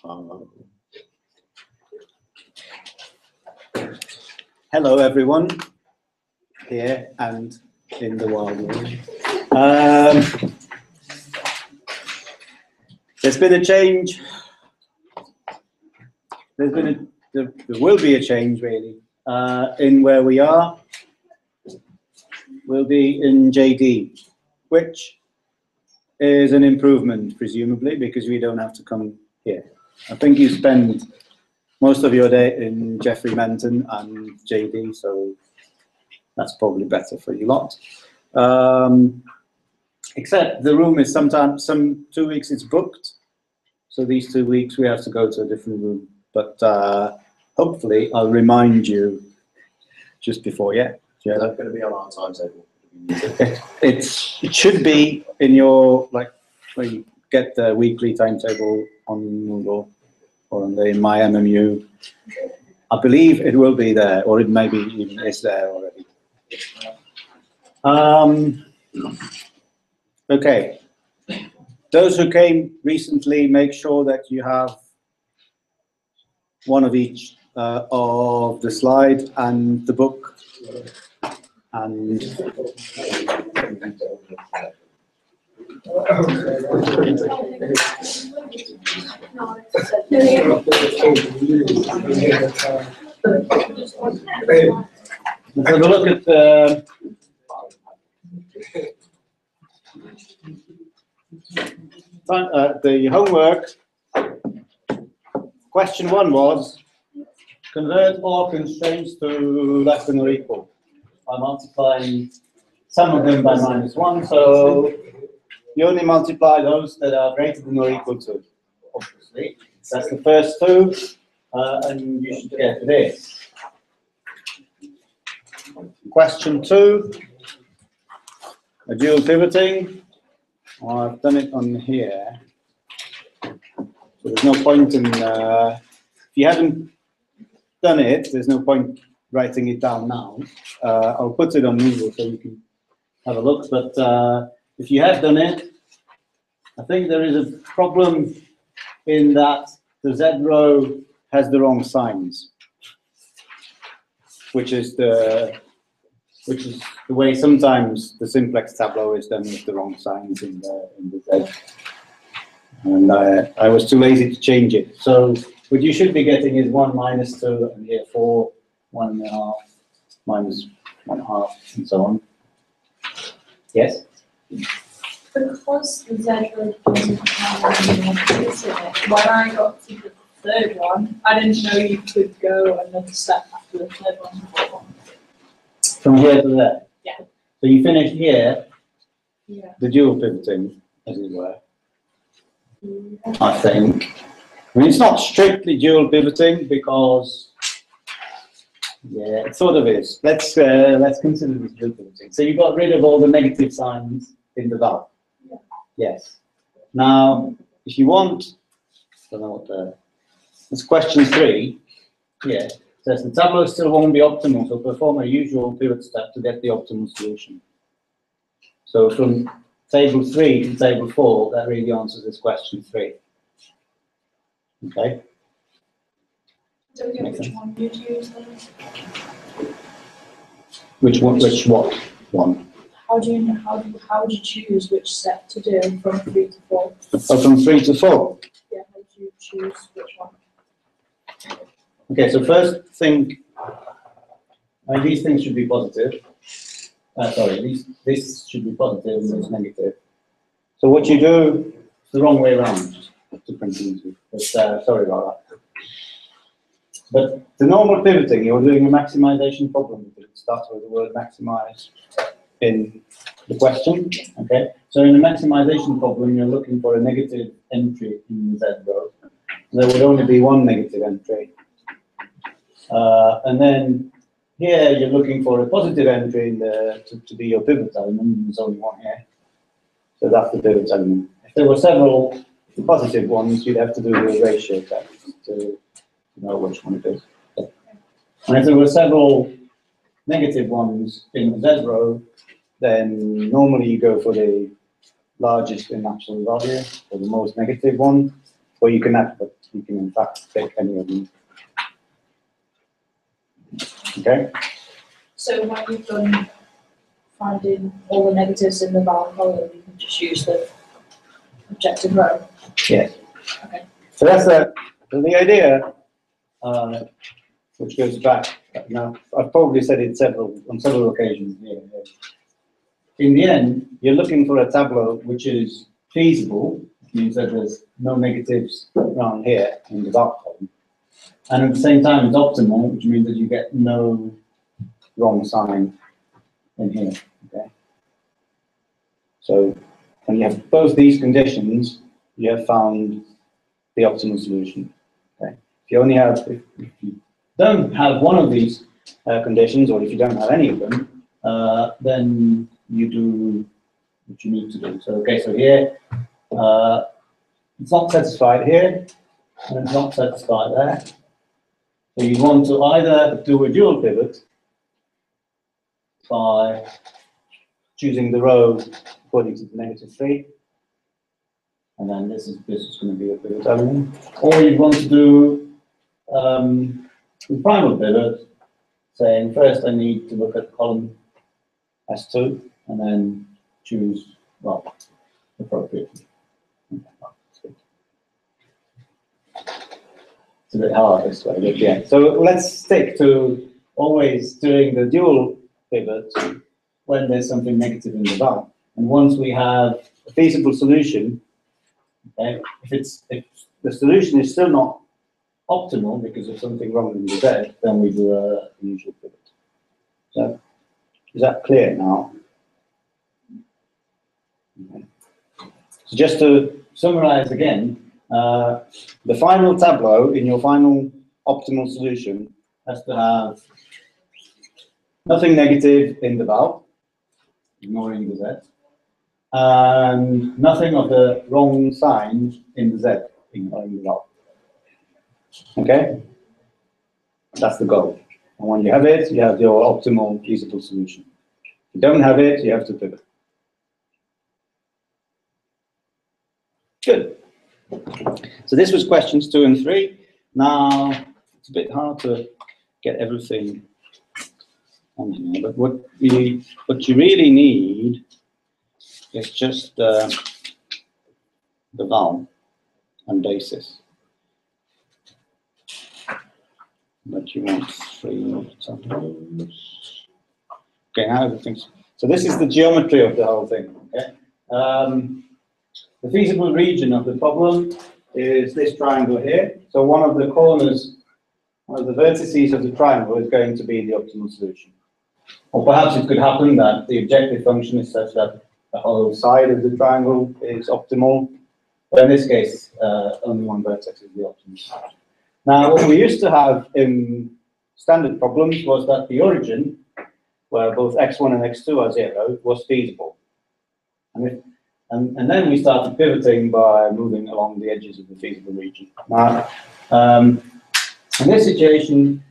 Hello everyone, here and in the wild world. There's been a change. There will be a change really in where we are. We'll be in JD, which is an improvement presumably because we don't have to come here. I think you spend most of your day in Jeffrey Menton and JD, so that's probably better for you lot. Except the room is sometimes, 2 weeks it's booked, so these 2 weeks we have to go to a different room. But hopefully I'll remind you just before, yeah. Is that going to be on our timetable? It should be in your, like, where you get the weekly timetable on Moodle or on the MyMMU. I believe it will be there, or it maybe even is there already. Okay. Those who came recently, make sure that you have one of each of the slide and the book. And have a look at the homework. Question 1 was convert all constraints to less than or equal by multiplying some of them by -1. So you only multiply those that are greater than or equal to, obviously. That's the first 2, and you should get this. Question 2, a dual pivoting. Well, I've done it on here. So there's no point in, if you haven't done it, there's no point writing it down now. I'll put it on Moodle so you can have a look. But if you have done it, I think there is a problem in that the Z row has the wrong signs, which is the way sometimes the simplex tableau is done with the wrong signs in the Z. And I was too lazy to change it. So what you should be getting is 1 minus 2, and here 4, 1.5, minus 1.5, and so on. Yes? Because the Z row doesn't have any numbers in it, when I got to the third one, I didn't know you could go another step after the third one. From here to there? Yeah. So you finished here, Yeah. the dual pivoting, as it were, I think. I mean, it's not strictly dual pivoting because, yeah, it sort of is. Let's consider this dual pivoting. So you got rid of all the negative signs in the val. Yeah. Yes. Now, if you want, I don't know what it's question 3. Yeah. Says the tableau still won't be optimal, so perform a usual pivot step to get the optimal solution. So from table 3 to table 4, that really answers this question 3. Okay. Don't get which one you'd use then. Which one? Which what one? How do you choose which step to do from 3 to 4? Oh, from 3 to 4. Yeah, how do you choose which one? Okay, so first thing, these things should be positive. Sorry, this should be positive and this negative. So what you do, it's the wrong way around to print into. But, sorry about that. But the normal pivoting, you're doing a maximization problem. It starts with the word maximize in the question. Okay, so in a maximization problem, you're looking for a negative entry in the Z row. There would only be one negative entry. And then here you're looking for a positive entry in to be your pivot element. There's only one here. So that's the pivot element. If there were several positive ones, you'd have to do the ratio test to know which one it is. And if there were several negative ones in the Z row, then normally you go for the largest in absolute value, or the most negative one. or you can add, but you can in fact take any of them. Okay? So when you've done finding all the negatives in the val column, you can just use the objective row? Yes. Okay. So that's the idea, which goes back, now, I've probably said it on several occasions here. In the end, you're looking for a tableau which is feasible, which means that there's no negatives around here in the val column. And at the same time, it's optimal, which means that you get no wrong sign in here. Okay. So when you have both these conditions, you have found the optimal solution. Okay. If you only have, if you don't have one of these conditions, or if you don't have any of them, then you do what you need to do. So okay, so here it's not satisfied here, and it's not satisfied there. So you want to either do a dual pivot by choosing the row according to the -3, and then this is going to be a pivot element, or you want to do the primal pivot, saying first I need to look at column S2 and then choose, well, appropriately. It's a bit hard this way, but yeah. So let's stick to always doing the dual pivot when there's something negative in the val. And once we have a feasible solution, okay, if the solution is still not optimal because of something wrong in the Z, then we do a usual pivot. So is that clear now? Okay. So just to summarize again, the final tableau in your final optimal solution has to have nothing negative in the val, ignoring the Z, and nothing of the wrong signs in the Z, ignoring the val. Okay? That's the goal. And when you have it, you have your optimal feasible solution. If you don't have it, you have to pivot. Good. So this was questions 2 and 3. Now, it's a bit hard to get everything on here, but what you really need is just the val and basis. But you want 3 tableaus. Okay, now everything's. So this is the geometry of the whole thing. Okay. The feasible region of the problem is this triangle here. So one of the corners, one of the vertices of the triangle is going to be the optimal solution. Or perhaps it could happen that the objective function is such that the whole side of the triangle is optimal. But in this case, only one vertex is the optimal solution. Now, what we used to have in standard problems was that the origin, where both x1 and x2 are 0, was feasible. And then we started pivoting by moving along the edges of the feasible region. Now, in this situation,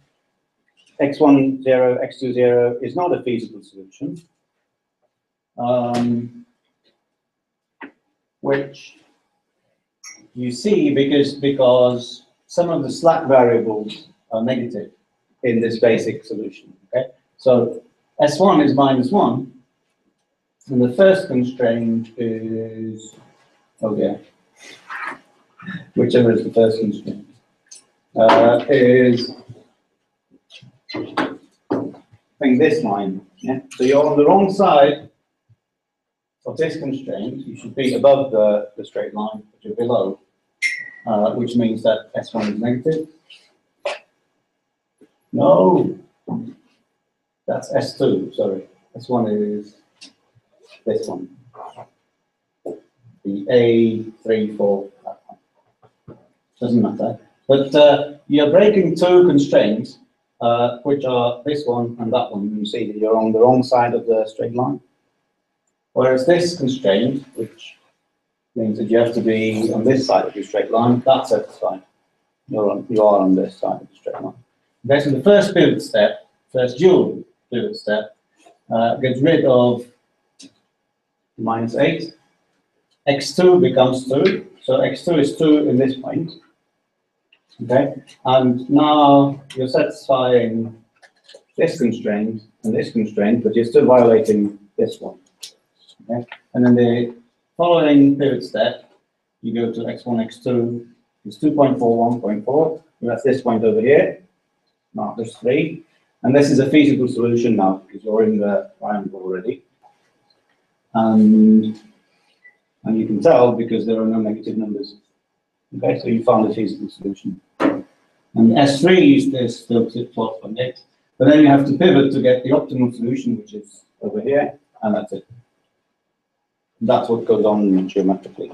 x1 0, x2 0 is not a feasible solution, which you see because some of the slack variables are negative in this basic solution. Okay, so S1 is -1. And the first constraint is, oh yeah, whichever is the first constraint, is I think this line. Yeah? So you're on the wrong side of this constraint. You should be above the straight line, but you're below, which means that S1 is negative. No, that's S2, sorry. S1 is this one, the A3, 4, that one. Doesn't matter. But you're breaking 2 constraints, which are this one and that one. You see that you're on the wrong side of the straight line. Whereas this constraint, which means that you have to be on this side of your straight line, that's satisfied. You are on this side of the straight line. Okay, so the first pivot step, first dual pivot step, gets rid of -8. x2 becomes 2, So x2 is 2 in this point. Okay, and now you're satisfying this constraint and this constraint, but you're still violating this one. Okay, and then the following pivot step, you go to x1, x2, it's 2.41.4. That's this point over here. Now there's 3. And this is a feasible solution now, because you're in the triangle already. And you can tell because there are no negative numbers. Okay, so you found a feasible solution. And S3 is this tilted plot on it. But then you have to pivot to get the optimal solution, which is over here, and that's it. That's what goes on geometrically.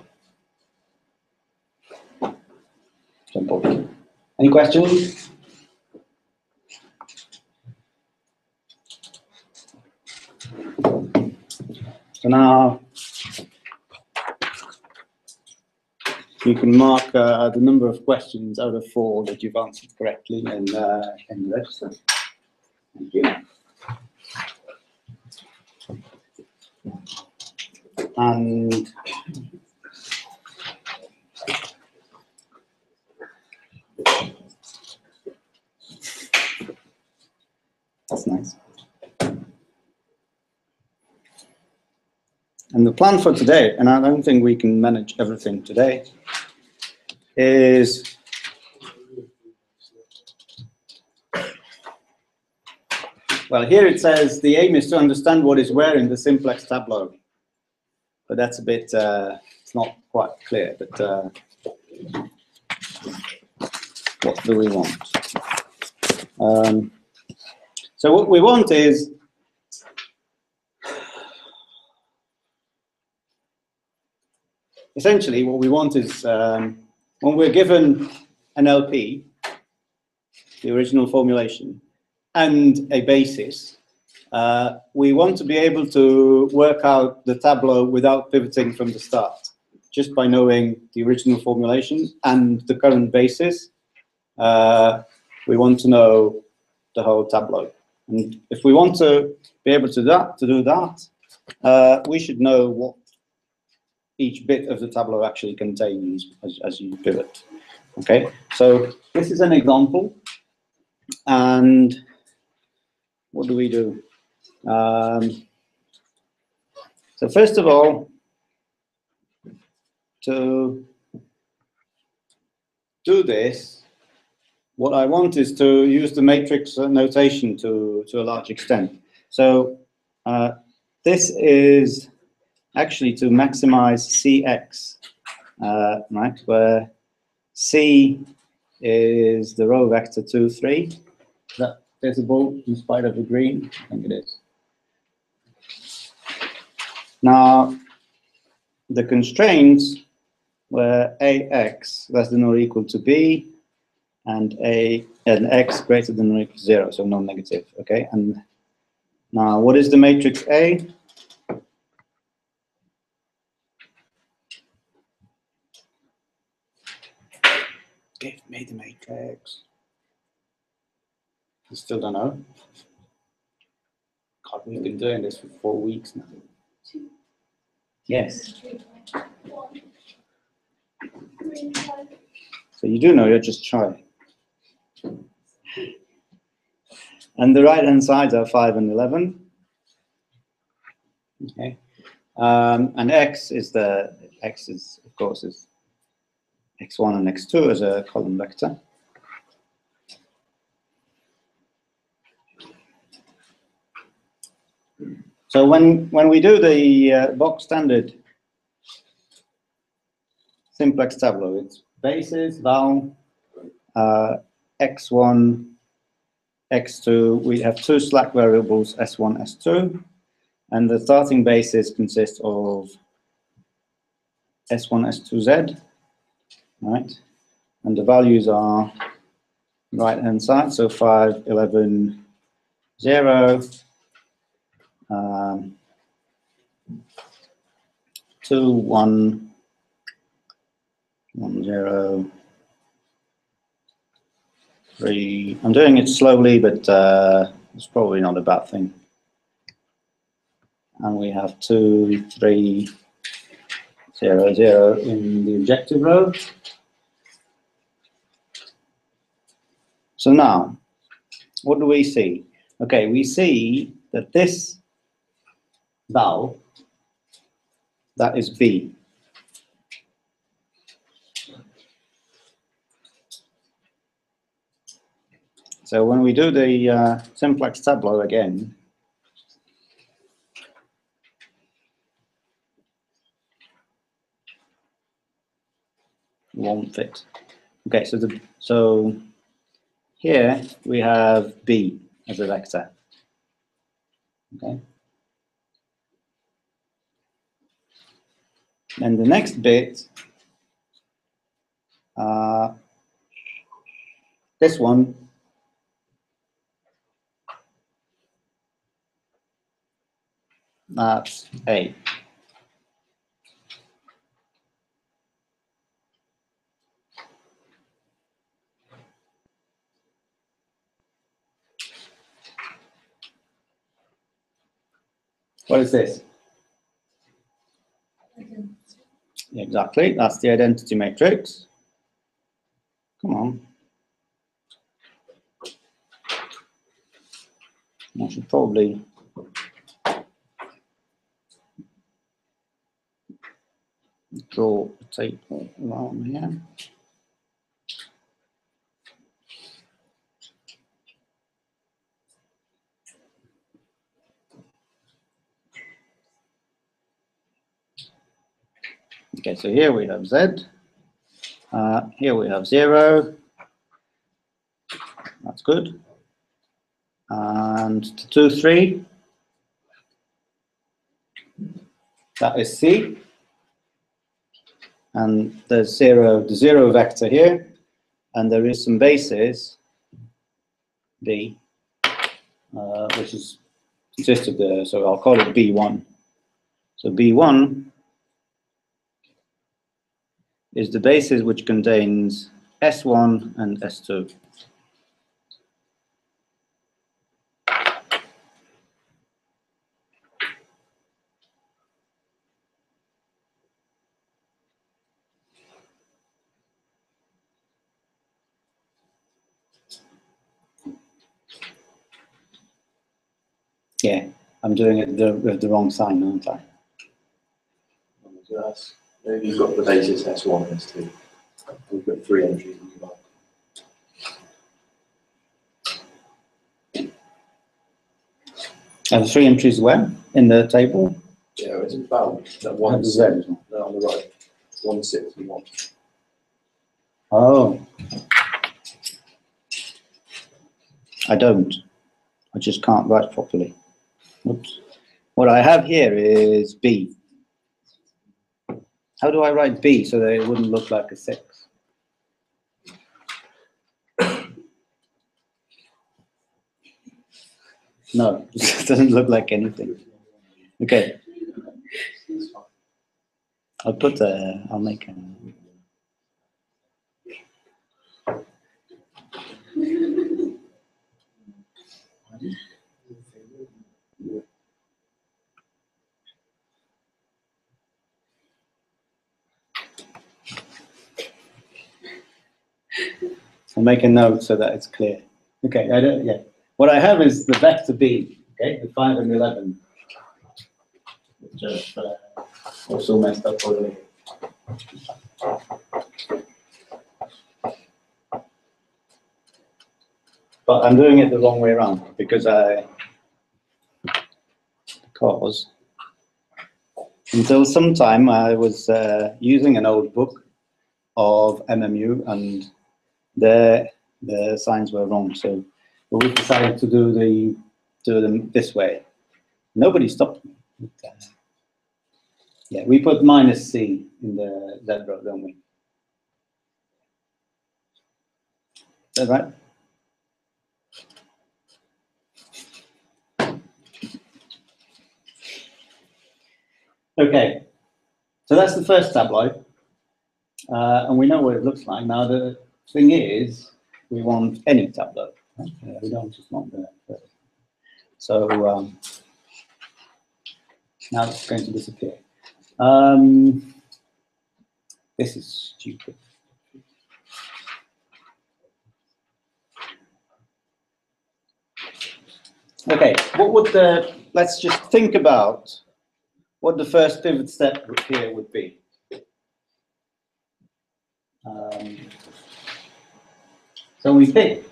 Simple. Any questions? So now you can mark the number of questions out of 4 that you've answered correctly in English. So, thank you. And that's nice. And the plan for today, and I don't think we can manage everything today, is well, here it says the aim is to understand what is where in the simplex tableau. But that's a bit, it's not quite clear, but what do we want? So what we want is, essentially what we want is, when we're given an LP, the original formulation, and a basis, we want to be able to work out the tableau without pivoting from the start, just by knowing the original formulation and the current basis. We want to know the whole tableau. And if we want to be able to do that, we should know what each bit of the tableau actually contains as you pivot. Okay, so this is an example. And what do we do? So first of all, to do this, what I want is to use the matrix notation to a large extent. So this is actually to maximize Cx, right, where C is the row vector 2, 3. Is that visible in spite of the green? I think it is. Now, the constraints were Ax less than or equal to B, and X greater than or equal to 0, so non-negative. Okay, and now what is the matrix A? Give me the matrix. You still don't know? God, we've been doing this for 4 weeks now. Yes. So you do know, you're just shy. And the right-hand sides are 5 and 11. Okay. And X is, of course, is X1 and X2 as a column vector. So when we do the box standard simplex tableau, it's basis, val, x1, x2. We have 2 slack variables, s1, s2, and the starting basis consists of s1, s2z, right? And the values are right-hand side, so 5, 11, 0. 2, 1, 1, 0, 3. I'm doing it slowly, but it's probably not a bad thing. And we have 2, 3, 0, 0 in the objective row. So now, what do we see? Okay, we see that this val, that is B. So when we do the simplex tableau again, it won't fit. Okay, so here we have B as a vector. Okay. And the next bit, this one, that's A. What is this? Exactly, that's the identity matrix. Come on. I should probably draw a table around here. Okay, so here we have Z. Here we have 0. That's good. And 2, 3. That is C. And there's the 0 vector here. And there is some basis, B, which is just of the, so I'll call it B1. So B1 is the basis which contains S1 and S2. Yeah, I'm doing it with the wrong sign, aren't I? So that's, maybe you've got the basis S1 and S2. We've got 3 entries in the Are the 3 entries where? In the table? Yeah, it's about that Have one the Z as well. no, on the right. 1, 6, and 1. Oh. I don't. I just can't write properly. Oops. What I have here is B. How do I write B so that it wouldn't look like a 6? No, it doesn't look like anything. Okay. I'll make a... I'll make a note so that it's clear. Okay, yeah. What I have is the vector B, okay, the 5 and 11. Which also messed up already. But I'm doing it the wrong way around because until some time I was using an old book of MMU and the signs were wrong. So we decided to do them this way. Nobody stopped me. Yeah, we put -C in the Z row, don't we? Is that right? Okay, so that's the first tableau, and we know what it looks like. Now the thing is, we want any tableau. Right? We don't just want the first. So now it's going to disappear. This is stupid. Okay, what would let's just think about what the first pivot step here would be. So we pick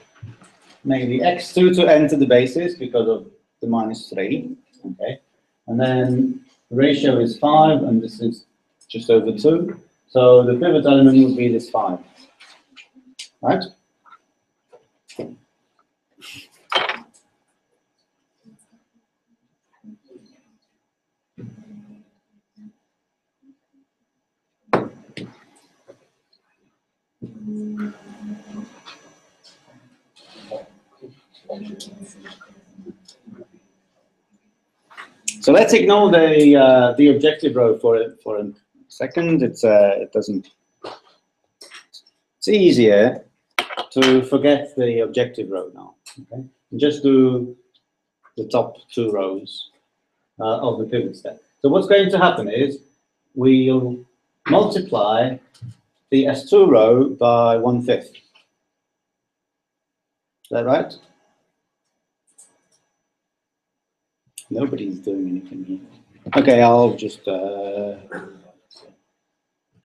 maybe x2 to enter the basis because of the -3, okay? And then the ratio is 5, and this is just over 2. So the pivot element would be this 5, right? So let's ignore the objective row for a second. It doesn't. It's easier to forget the objective row now. Okay, and just do the top 2 rows of the pivot step. So what's going to happen is we'll multiply the S2 row by 1/5. Is that right? Nobody's doing anything here. Okay, I'll just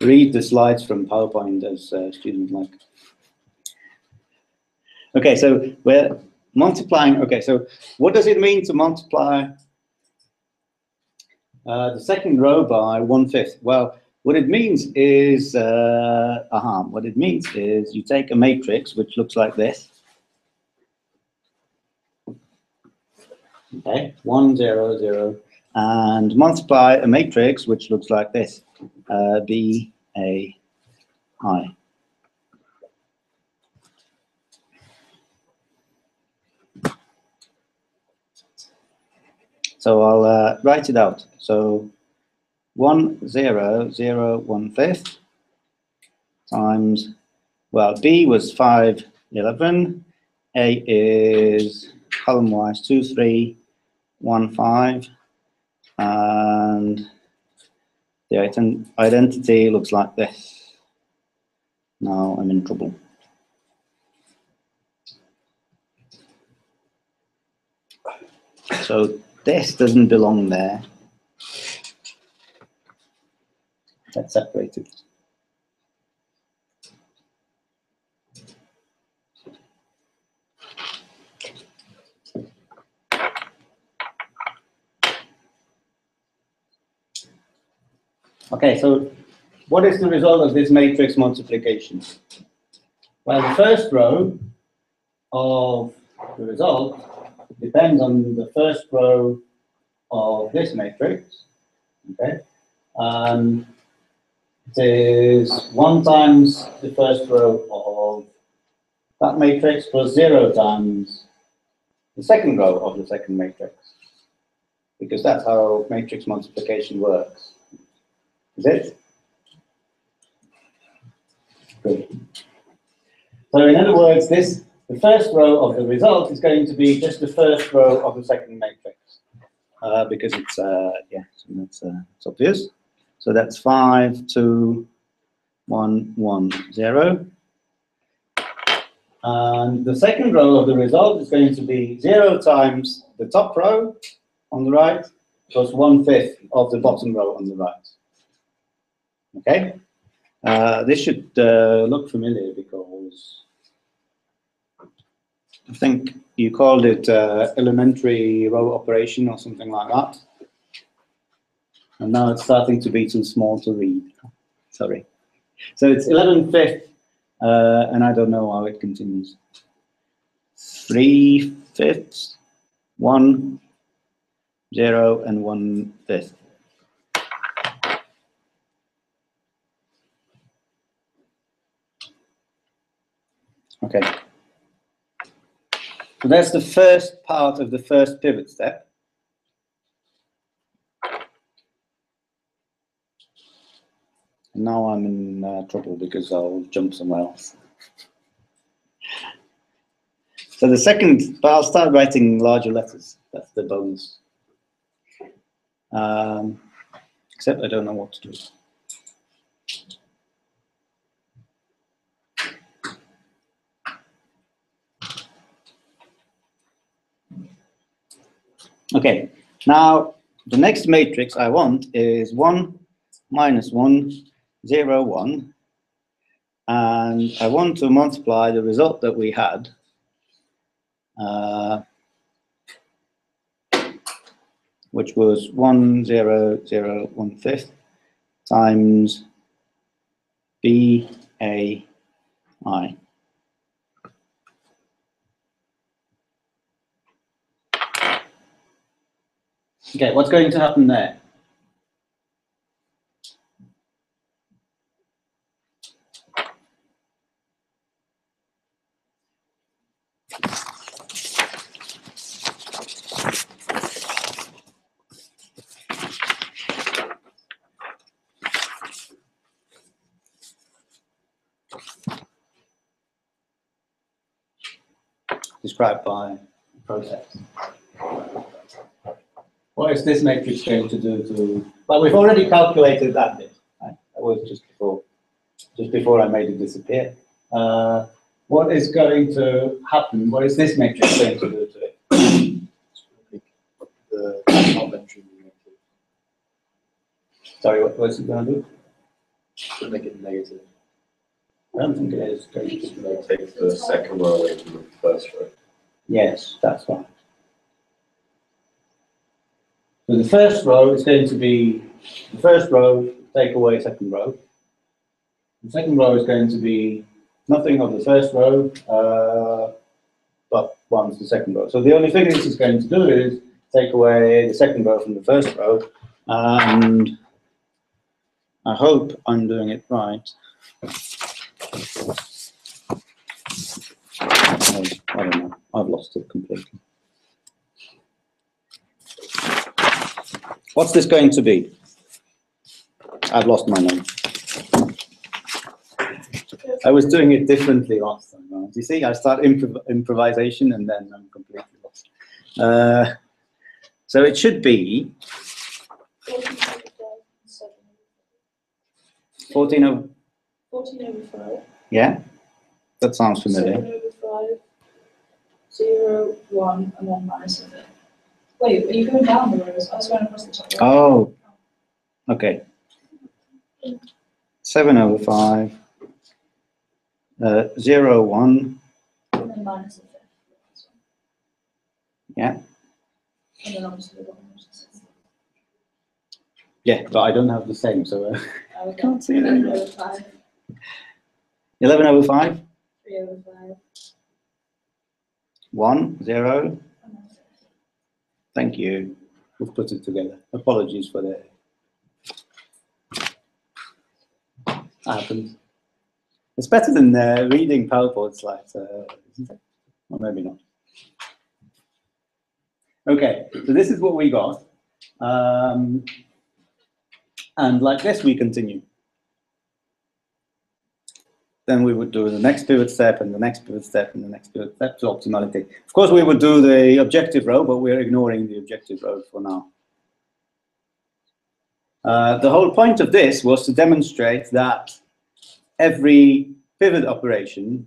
read the slides from PowerPoint as students like. Okay, so we're multiplying. Okay, so what does it mean to multiply the second row by 1/5? Well, what it means is, what it means is you take a matrix which looks like this. Okay, 1, 0, 0, and multiply a matrix which looks like this, B, A, I. So I'll write it out. So 1, 0, 0, 1/5 times, well, B was 5, 11, A is column-wise 2, 3, 1, 5, and the identity looks like this. Now I'm in trouble. So this doesn't belong there. That's separated. Okay, so what is the result of this matrix multiplication? Well, the first row of the result depends on the first row of this matrix. Okay, it is 1 times the first row of that matrix plus 0 times the second row of the second matrix, because that's how matrix multiplication works. Is it? Good. So in other words, the first row of the result is going to be just the first row of the second matrix, because it's yeah, so that's obvious. So that's 5, 2, 1, 1, 0. And the second row of the result is going to be 0 times the top row on the right plus 1/5 of the bottom row on the right. Okay, this should look familiar because I think you called it elementary row operation or something like that. And now it's starting to be too small to read. Sorry. So it's 11/5, and I don't know how it continues. 3/5, 1, 0, and 1/5. Okay. So that's the first part of the first pivot step. And now I'm in trouble because I'll jump somewhere else. So the second, but I'll start writing larger letters. That's the bonus. Except I don't know what to do. Okay, now the next matrix I want is 1, minus 1, 0, 1. And I want to multiply the result that we had which was 1, 0, 0, 1/5 times B, A, I. Okay, what's going to happen there? Described by process. What is this matrix going to do to? Well, we've already calculated that bit. Right? That was just before I made it disappear. What is going to happen? What is this matrix going to do to it? The top entry negative. Sorry, what's it going to do? Should make it negative. I don't think it is going to. Take the second row away from the first row. Yes, that's right. So the first row is going to be the first row, take away second row. The second row is going to be nothing of the first row, but 1's the second row. So the only thing this is going to do is take away the second row from the first row, and I hope I'm doing it right. I don't know, I've lost it completely. What's this going to be? I've lost my name. I was doing it differently last time. Right? You see, I start improvisation and then I'm completely lost. So it should be 14 over 5. Yeah, that sounds familiar. 7 over 5, 0, 1, and then minus of it. Wait, are you going down the rows? I was going across the top row. Oh, okay. 7 over 5, 0, 1. And then minus of it. Yeah. And then obviously the bottom is Yeah, but I don't have the same, so I can't see it 11 anymore. over 5, 11 over 5, 3 over 5, 1, 0. and that's it. Thank you. We've put it together. Apologies for that. Happens. It's better than reading PowerPoint slides, isn't it? Or maybe not. Okay, so this is what we got. And like this, we continue. Then we would do the next pivot step and the next pivot step and the next pivot step to optimality. Of course, we would do the objective row, but we're ignoring the objective row for now. The whole point of this was to demonstrate that every pivot operation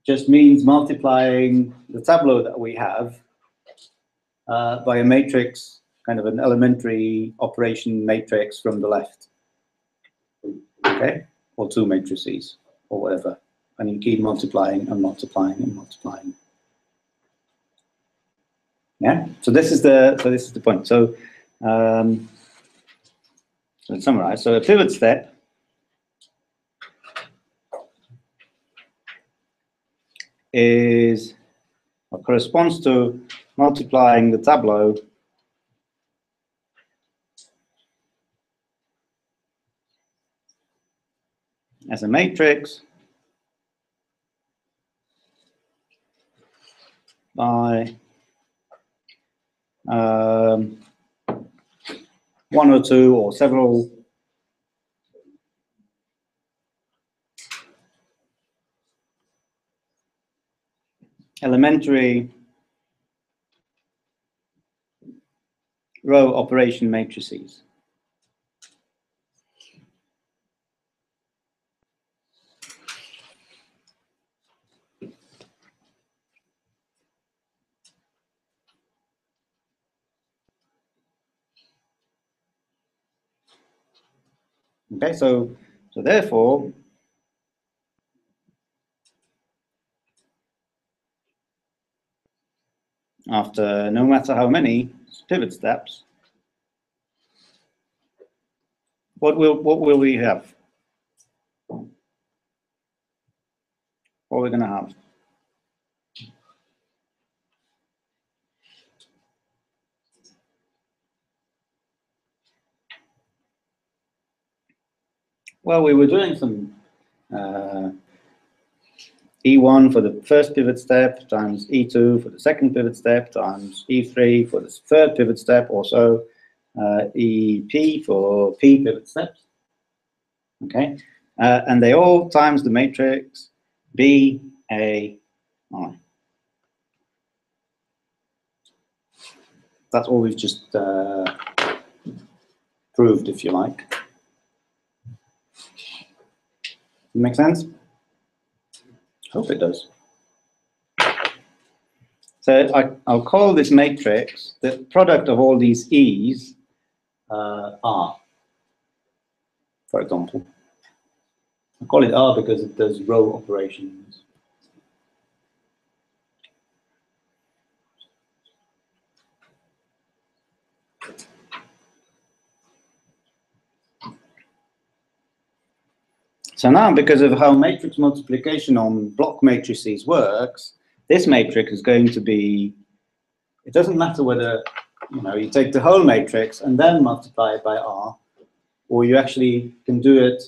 just means multiplying the tableau that we have by a matrix, kind of an elementary operation matrix from the left. Okay, or two matrices, or whatever. And you keep multiplying and multiplying and multiplying. Yeah. So this is the point. So let's summarize. So a pivot step is or corresponds to multiplying the tableau as a matrix by one or two or several elementary row operation matrices. Okay, so therefore, after no matter how many pivot steps, what will we have? What are we going to have? Well, we were doing some E1 for the first pivot step times E2 for the second pivot step times E3 for the third pivot step, or so EP for P pivot steps. Okay, and they all times the matrix B, A, I. That's all we've just proved, if you like. Make sense? Hope it does. So I'll call this matrix the product of all these E's R, for example. I call it R because it does row operations. So now, because of how matrix multiplication on block matrices works, this matrix is going to be, it doesn't matter whether you take the whole matrix and then multiply it by R, or you actually can do it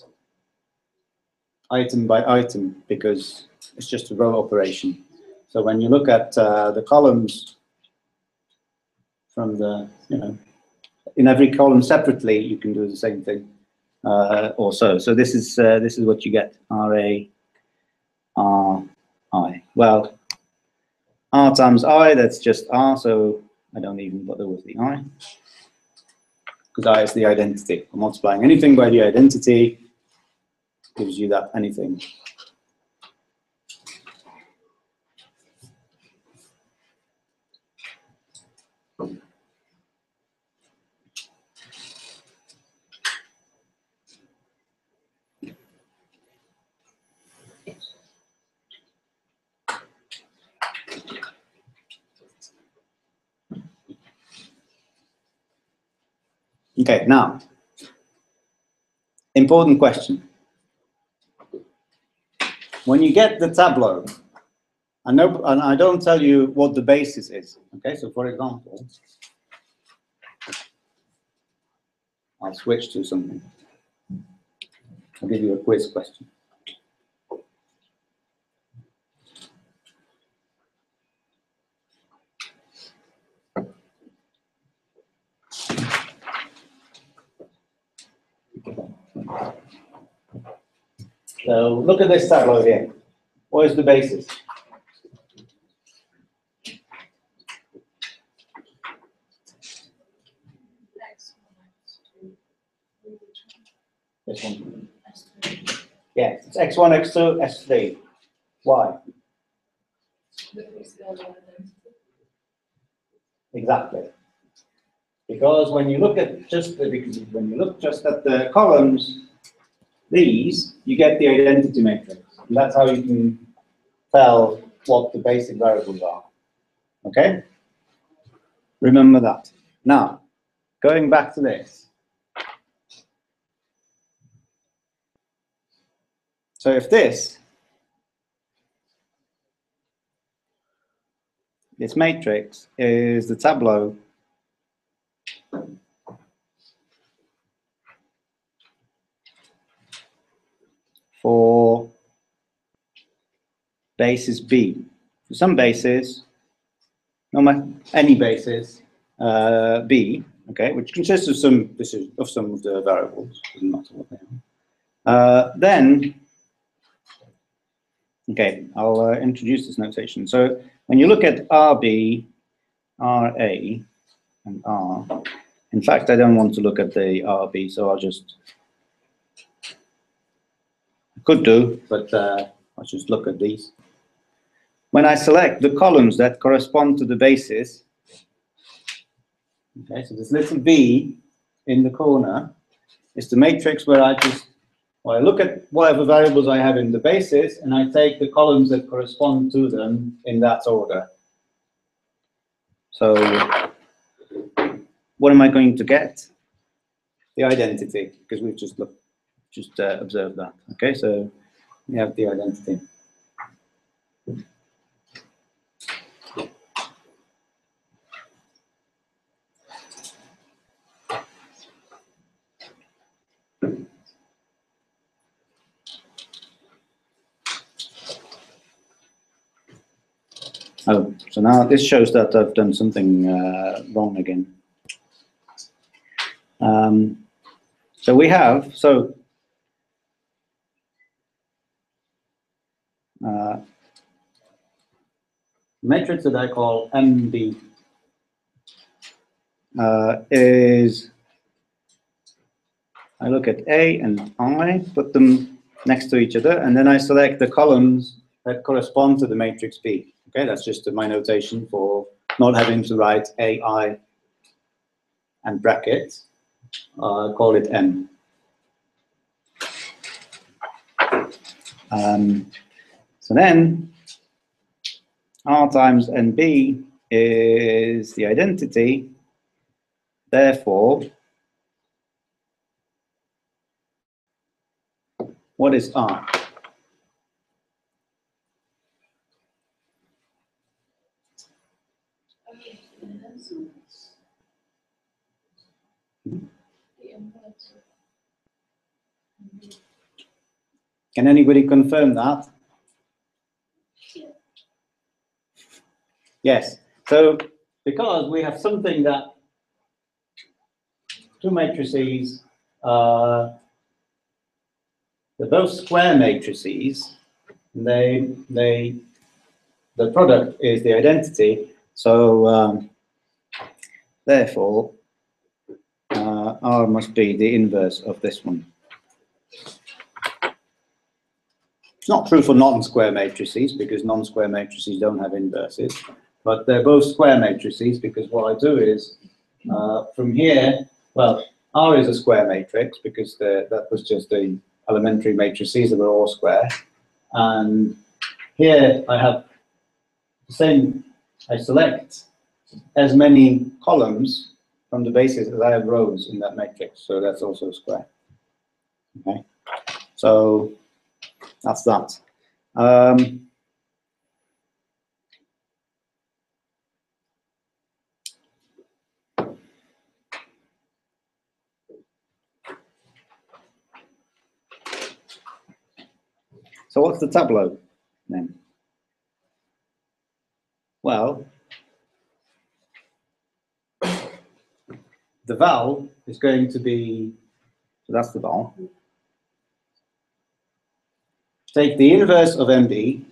item by item, because it's just a row operation. So when you look at the columns from the, in every column separately, you can do the same thing. Or so. So this is what you get. RA, RI. Well, R times I, that's just R, so I don't even bother with the I, because I is the identity. I'm multiplying anything by the identity, gives you that anything. Okay, now, important question. When you get the tableau, and I don't tell you what the basis is. Okay, so for example, I'll switch to something. I'll give you a quiz question. So look at this tableau here. What is the basis? This one. Yeah, it's x1, x2, s3. Why? Exactly. Because when you look at just the columns, these, you get the identity matrix. And that's how you can tell what the basic variables are. Okay? Remember that. Now, going back to this. So if this matrix is the tableau for basis B. For some basis, no matter any basis, B, okay, which consists of some of the variables, doesn't matter what they are. Then, okay, I'll introduce this notation. So when you look at RB, RA, and R, in fact, I don't want to look at the RB, so I could do, but I'll just look at these. When I select the columns that correspond to the basis, okay, so this little b in the corner is the matrix where I look at whatever variables I have in the basis, and I take the columns that correspond to them in that order. So what am I going to get? The identity, because we've just observed that. Okay, so we have the identity. Oh, so now this shows that I've done something wrong again. So we have, matrix that I call MB is, I look at A and I, put them next to each other, and then I select the columns that correspond to the matrix B. Okay, that's just my notation for not having to write AI and brackets. Call it M. So then R times NB is the identity. Therefore, what is R? Can anybody confirm that? Yes. So because we have something that two matrices, they're both square matrices. The product is the identity. So therefore, R must be the inverse of this one. It's not true for non-square matrices, because non-square matrices don't have inverses, but they're both square matrices, because what I do is, from here, well, R is a square matrix, because that was just the elementary matrices that were all square, and here I have the same, I select as many columns from the basis as I have rows in that matrix, so that's also square. Okay, so that's that. So what's the tableau then? Well, the val is going to be, so that's the val. Take the inverse of MB,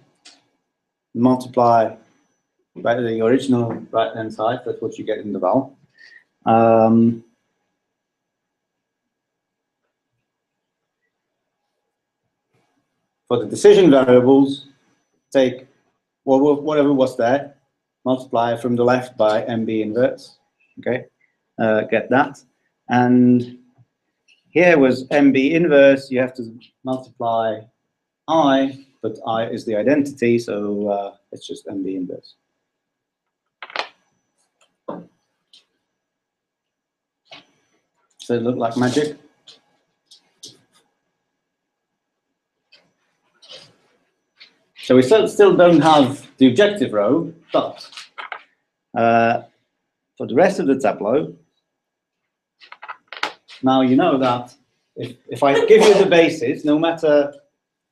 multiply by the original right-hand side, that's what you get in the val. For the decision variables, take whatever was there, multiply from the left by MB inverse, okay, get that. And here was MB inverse, you have to multiply I, but I is the identity, so it's just MB inverse. Does it look like magic? So we still don't have the objective row, but for the rest of the tableau, now you know that if I give you the basis, no matter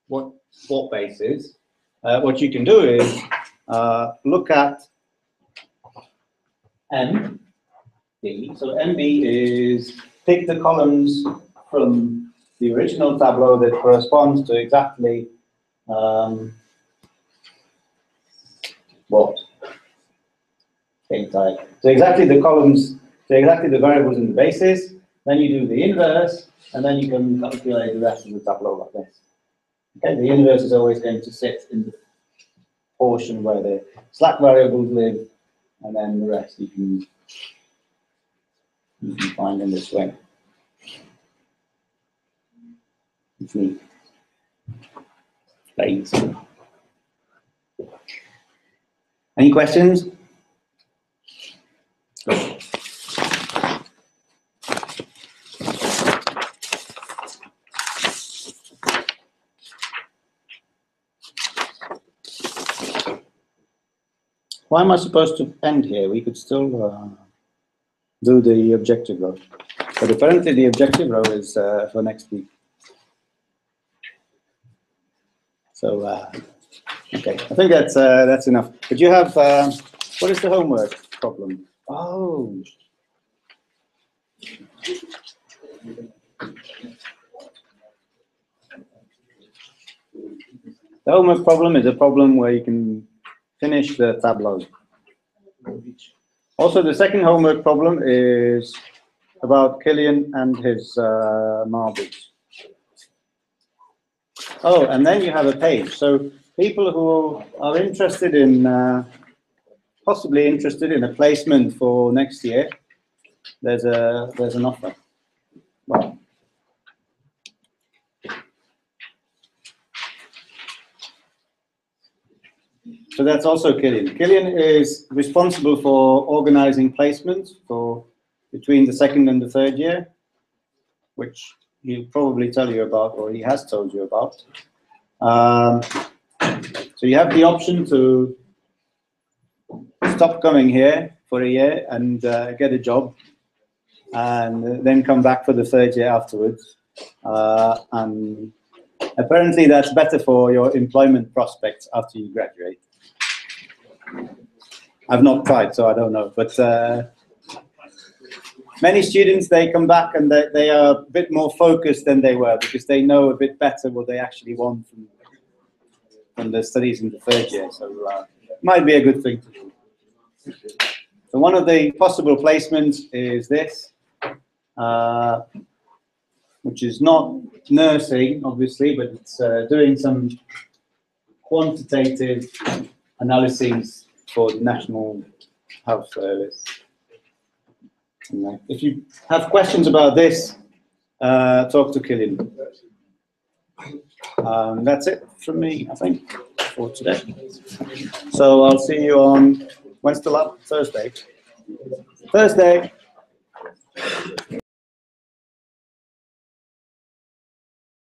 what basis, what you can do is look at M, B. So MB is pick the columns from the original tableau that corresponds to exactly what? So exactly the columns, so exactly the variables in the basis, then you do the inverse, and then you can calculate the rest of the tableau like this. Okay, the inverse is always going to sit in the portion where the slack variables live, and then the rest you can find in this way. Please. Any questions? Why am I supposed to end here? We could still do the objective row. But apparently the objective row is for next week. So, okay, I think that's enough. But you have, what is the homework problem? Oh. The homework problem is a problem where you can finish the tableau. Also, the second homework problem is about Killian and his marbles. Oh, and then you have a page. So people who are interested in, possibly interested in a placement for next year, there's an offer. Well, so that's also Killian. Killian is responsible for organizing placements for between the second and the third year, which he'll probably tell you about, or he has told you about. So you have the option to stop coming here for a year and get a job, and then come back for the third year afterwards. And apparently that's better for your employment prospects after you graduate. I've not tried, so I don't know. But many students, they come back and they are a bit more focused than they were because they know a bit better what they actually want from their studies in the third year. So it might be a good thing to do. So one of the possible placements is this, which is not nursing, obviously, but it's doing some quantitative analyses for the National Health Service. If you have questions about this, talk to Killian. That's it from me, I think, for today. So I'll see you on, when's the lab? Thursday. Thursday.